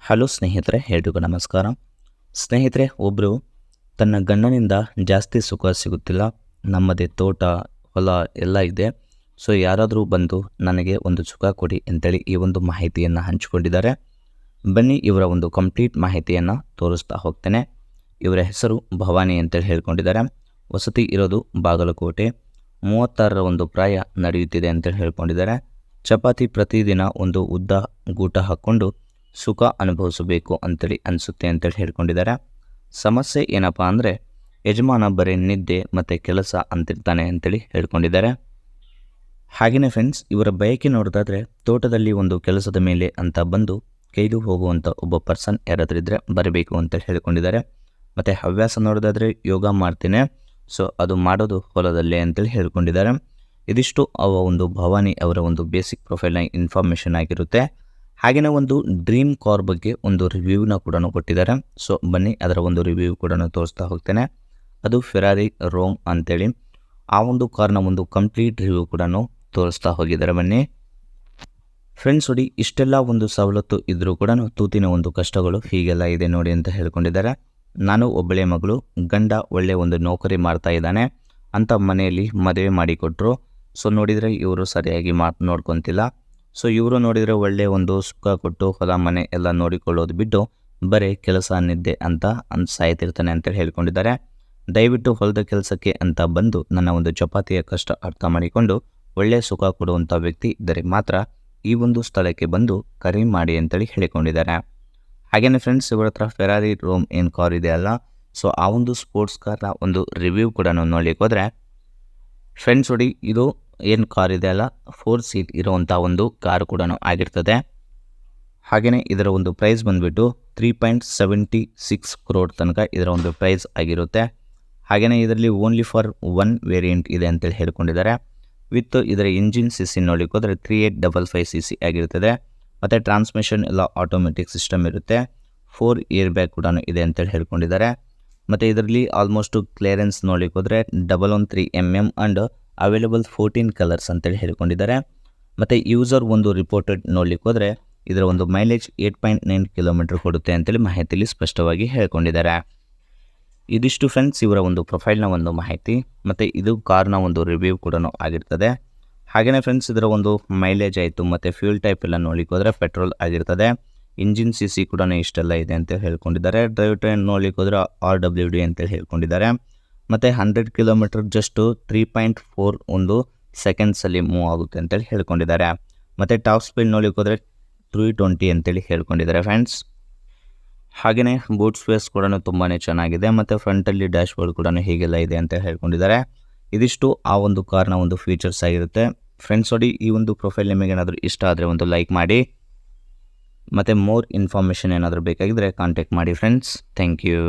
Hello ಸ್ನೇಹಿತರೆ, ಎಲ್ರಿಗೂ ನಮಸ್ಕಾರ. ಸ್ನೇಹಿತರೆ, ಒಬ್ಬರು ತನ್ನ ಗಂಡನಿಂದ ಜಾಸ್ತಿ ಸುಖ ಸಿಗುತ್ತಿಲ್ಲ. ನಮ್ಮದೇ ತೋಟ, ಹೊಲ ಎಲ್ಲ ಇದೆ. ಸೊ ಯಾರಾದರೂ ಬಂದು ನನಗೆ ಒಂದು ಸುಖ ಕೊಡಿ ಅಂತೇಳಿ ಈ ಒಂದು ಮಾಹಿತಿಯನ್ನು ಹಂಚಿಕೊಂಡಿದ್ದಾರೆ. ಬನ್ನಿ ಇವರ ಒಂದು ಕಂಪ್ಲೀಟ್ ಮಾಹಿತಿಯನ್ನು ತೋರಿಸ್ತಾ ಹೋಗ್ತೇನೆ. ಇವರ ಹೆಸರು ಭವಾನಿ ಅಂತೇಳಿ ಹೇಳ್ಕೊಂಡಿದ್ದಾರೆ. ವಸತಿ ಇರೋದು ಬಾಗಲಕೋಟೆ. 36ರ ಒಂದು ಪ್ರಾಯ ನಡೆಯುತ್ತಿದೆ ಅಂತೇಳಿ ಹೇಳ್ಕೊಂಡಿದ್ದಾರೆ. ಚಪಾತಿ ಪ್ರತಿದಿನ ಒಂದು ಉದ್ದ ಗೂಟ ಹಾಕ್ಕೊಂಡು ಸುಖ ಅನುಭವಿಸಬೇಕು ಅಂತೇಳಿ ಅನಿಸುತ್ತೆ ಅಂತೇಳಿ ಹೇಳ್ಕೊಂಡಿದ್ದಾರೆ. ಸಮಸ್ಯೆ ಏನಪ್ಪ ಅಂದರೆ ಯಜಮಾನ ಬರೀ ನಿದ್ದೆ ಮತ್ತು ಕೆಲಸ ಅಂತಿರ್ತಾನೆ ಅಂತೇಳಿ ಹೇಳ್ಕೊಂಡಿದ್ದಾರೆ. ಹಾಗೆಯೇ ಫ್ರೆಂಡ್ಸ್, ಇವರ ಬಯಕೆ ನೋಡೋದಾದರೆ ತೋಟದಲ್ಲಿ ಒಂದು ಕೆಲಸದ ಮೇಲೆ ಅಂತ ಬಂದು ಕೈದು ಹೋಗುವಂಥ ಒಬ್ಬ ಪರ್ಸನ್ ಯಾರಾದರೂ ಇದ್ದರೆ ಬರಬೇಕು ಅಂತೇಳಿ ಹೇಳ್ಕೊಂಡಿದ್ದಾರೆ. ಮತ್ತು ಹವ್ಯಾಸ ನೋಡೋದಾದರೆ ಯೋಗ ಮಾಡ್ತೇನೆ, ಸೊ ಅದು ಮಾಡೋದು ಹೊಲದಲ್ಲೇ ಅಂತೇಳಿ ಹೇಳ್ಕೊಂಡಿದ್ದಾರೆ. ಇದಿಷ್ಟು ಒಂದು ಭವಾನಿ ಅವರ ಒಂದು ಬೇಸಿಕ್ ಪ್ರೊಫೈಲ್ನ ಇನ್ಫಾರ್ಮೇಷನ್ ಆಗಿರುತ್ತೆ. ಹಾಗೆಯೇ ಒಂದು ಡ್ರೀಮ್ ಕಾರ್ ಬಗ್ಗೆ ಒಂದು ರಿವ್ಯೂನ ಕೂಡ ಕೊಟ್ಟಿದ್ದಾರೆ. ಸೊ ಬನ್ನಿ ಅದರ ಒಂದು ರಿವ್ಯೂ ಕೂಡ ತೋರಿಸ್ತಾ ಹೋಗ್ತೇನೆ. ಅದು ಫೆರಾರಿ ರೋಮ್ ಅಂತೇಳಿ ಆ ಒಂದು ಕಾರ್ನ ಒಂದು ಕಂಪ್ಲೀಟ್ ರಿವ್ಯೂ ಕೂಡ ತೋರಿಸ್ತಾ ಹೋಗಿದ್ದಾರೆ. ಬನ್ನಿ ಫ್ರೆಂಡ್ಸ್, ನೋಡಿ, ಇಷ್ಟೆಲ್ಲ ಒಂದು ಸವಲತ್ತು ಇದ್ದರೂ ಕೂಡ ತೂತಿನ ಒಂದು ಕಷ್ಟಗಳು ಹೀಗೆಲ್ಲ ಇದೆ ನೋಡಿ ಅಂತ ಹೇಳ್ಕೊಂಡಿದ್ದಾರೆ. ನಾನು ಒಬ್ಬಳೇ ಮಗಳು, ಗಂಡ ಒಳ್ಳೆ ಒಂದು ನೌಕರಿ ಮಾಡ್ತಾ ಇದ್ದಾನೆ ಅಂತ ಮನೆಯಲ್ಲಿ ಮದುವೆ ಮಾಡಿಕೊಟ್ರು. ಸೊ ನೋಡಿದರೆ ಇವರು ಸರಿಯಾಗಿ ನೋಡ್ಕೊತಿಲ್ಲ. ಸೊ ಇವರು ನೋಡಿದರೆ ಒಳ್ಳೆಯ ಒಂದು ಸುಖ ಕೊಟ್ಟು ಹೊಲ ಮನೆ ಎಲ್ಲ ನೋಡಿಕೊಳ್ಳೋದು ಬಿಟ್ಟು ಬರೀ ಕೆಲಸ ನಿದ್ದೆ ಅಂತ ಸಾಯ್ತಿರ್ತಾನೆ ಅಂತೇಳಿ ಹೇಳ್ಕೊಂಡಿದ್ದಾರೆ. ದಯವಿಟ್ಟು ಹೊಲದ ಕೆಲಸಕ್ಕೆ ಅಂತ ಬಂದು ನನ್ನ ಒಂದು ಚಪಾತಿಯ ಕಷ್ಟ ಅರ್ಥ ಮಾಡಿಕೊಂಡು ಒಳ್ಳೆಯ ಸುಖ ಕೊಡುವಂಥ ವ್ಯಕ್ತಿ ಇದ್ದರೆ ಮಾತ್ರ ಈ ಒಂದು ಸ್ಥಳಕ್ಕೆ ಬಂದು ಕರೆ ಮಾಡಿ ಅಂತೇಳಿ ಹೇಳಿಕೊಂಡಿದ್ದಾರೆ. ಹಾಗೆಯೇ ಫ್ರೆಂಡ್ಸ್, ಇವರ ಹತ್ರ ಫೆರಾರಿ ರೋಮ್ ಏನು ಕಾರ್ ಇದೆ ಅಲ್ಲ, ಸೊ ಆ ಒಂದು ಸ್ಪೋರ್ಟ್ಸ್ ಕಾರ್ನ ಒಂದು ರಿವ್ಯೂ ಕೂಡ ನೋಡ್ಲಿಕ್ಕೆ ಹೋದರೆ ಫ್ರೆಂಡ್ಸ್, ನೋಡಿ, ಇದು ಏನು ಕಾರ್ ಇದೆ ಅಲ್ಲ, 4 ಸೀಟ್ ಇರುವಂಥ ಒಂದು ಕಾರ್ ಕೂಡ ಆಗಿರ್ತದೆ. ಹಾಗೆಯೇ ಇದರ ಒಂದು ಪ್ರೈಸ್ ಬಂದುಬಿಟ್ಟು 3.76 crore ತನಕ ಇದರ ಒಂದು ಪ್ರೈಸ್ ಆಗಿರುತ್ತೆ. ಹಾಗೆಯೇ ಇದರಲ್ಲಿ ಓನ್ಲಿ ಫಾರ್ 1 ವೇರಿಯಂಟ್ ಇದೆ ಅಂತೇಳಿ ಹೇಳ್ಕೊಂಡಿದ್ದಾರೆ. ವಿತ್ ಇದರ ಇಂಜಿನ್ CC ನೋಡಲಿಕ್ಕೆ ಹೋದರೆ 3855 CC ಆಗಿರ್ತದೆ. ಮತ್ತು ಟ್ರಾನ್ಸ್ಮಿಷನ್ ಎಲ್ಲ ಆಟೋಮೆಟಿಕ್ ಸಿಸ್ಟಮ್ ಇರುತ್ತೆ. 4 ಏರ್ ಬ್ಯಾಗ್ ಕೂಡ ಇದೆ ಅಂತೇಳಿ ಹೇಳ್ಕೊಂಡಿದ್ದಾರೆ. ಮತ್ತು ಇದರಲ್ಲಿ ಆಲ್ಮೋಸ್ಟು ಕ್ಲಿಯರೆನ್ಸ್ ನೋಡಲಿಕ್ಕೆ ಹೋದರೆ 113 mm ಆ್ಯಂಡ್ ಅವೈಲೇಬಲ್ 14 ಕಲರ್ಸ್ ಅಂತೇಳಿ ಹೇಳ್ಕೊಂಡಿದ್ದಾರೆ. ಮತ್ತು ಯೂಸರ್ ಒಂದು ರಿಪೋರ್ಟೆಡ್ ನೋಡಲಿಕ್ಕೆ ಹೋದರೆ ಇದರ ಒಂದು ಮೈಲೇಜ್ 8.9 km ಕೊಡುತ್ತೆ ಅಂತೇಳಿ ಮಾಹಿತಿಯಲ್ಲಿ ಸ್ಪಷ್ಟವಾಗಿ ಹೇಳ್ಕೊಂಡಿದ್ದಾರೆ. ಇದಿಷ್ಟು ಫ್ರೆಂಡ್ಸ್ ಇವರ ಒಂದು ಪ್ರೊಫೈಲ್ನ ಒಂದು ಮಾಹಿತಿ, ಮತ್ತು ಇದು ಕಾರ್ನ ಒಂದು ರಿವ್ಯೂ ಕೂಡ ಆಗಿರ್ತದೆ. ಹಾಗೆಯೇ ಫ್ರೆಂಡ್ಸ್, ಇದರ ಒಂದು ಮೈಲೇಜ್ ಆಯಿತು ಮತ್ತು ಫ್ಯೂಲ್ ಟೈಪ್ ಎಲ್ಲ ನೋಡಲಿಕ್ಕೆ ಹೋದರೆ ಪೆಟ್ರೋಲ್ ಆಗಿರ್ತದೆ. ಇಂಜಿನ್ CC ಕೂಡ ಇಷ್ಟೆಲ್ಲ ಇದೆ ಅಂತೇಳಿ ಹೇಳ್ಕೊಂಡಿದ್ದಾರೆ. ಡ್ರೈವ್ ಟೈಮ್ ನೋಡಲಿಕ್ಕೆ ಹೋದರೆ RWD ಅಂತೇಳಿ ಹೇಳ್ಕೊಂಡಿದ್ದಾರೆ. ಮತ್ತು 100 km ಜಸ್ಟು 3.4 ಒಂದು ಸೆಕೆಂಡ್ಸಲ್ಲಿ ಮೂವ್ ಆಗುತ್ತೆ ಅಂತೇಳಿ ಹೇಳ್ಕೊಂಡಿದ್ದಾರೆ. ಮತ್ತು ಟಾಪ್ ಸ್ಪೀಡ್ ನೋಡಲಿಕ್ಕೆ ಹೋದರೆ 320 ಅಂತೇಳಿ ಹೇಳ್ಕೊಂಡಿದ್ದಾರೆ ಫ್ರೆಂಡ್ಸ್. ಹಾಗೆಯೇ ಬೂಟ್ ಸ್ಪೇಸ್ ಕೂಡ ತುಂಬಾ ಚೆನ್ನಾಗಿದೆ. ಮತ್ತು ಫ್ರಂಟಲ್ಲಿ ಡ್ಯಾಶ್ ಬೋರ್ಡ್ ಕೂಡ ಹೀಗೆಲ್ಲ ಇದೆ ಅಂತ ಹೇಳ್ಕೊಂಡಿದ್ದಾರೆ. ಇದಿಷ್ಟು ಆ ಒಂದು ಕಾರ್ನ ಒಂದು ಫೀಚರ್ಸ್ ಆಗಿರುತ್ತೆ. ಫ್ರೆಂಡ್ಸ್, ನೋಡಿ, ಈ ಒಂದು ಪ್ರೊಫೈಲ್ ನಿಮಗೆ ಏನಾದರೂ ಇಷ್ಟ ಆದರೆ ಒಂದು ಲೈಕ್ ಮಾಡಿ. ಮತ್ತು ಮೋರ್ ಇನ್ಫಾರ್ಮೇಷನ್ ಏನಾದರೂ ಬೇಕಾಗಿದ್ದರೆ ಕಾಂಟ್ಯಾಕ್ಟ್ ಮಾಡಿ ಫ್ರೆಂಡ್ಸ್. Thank you.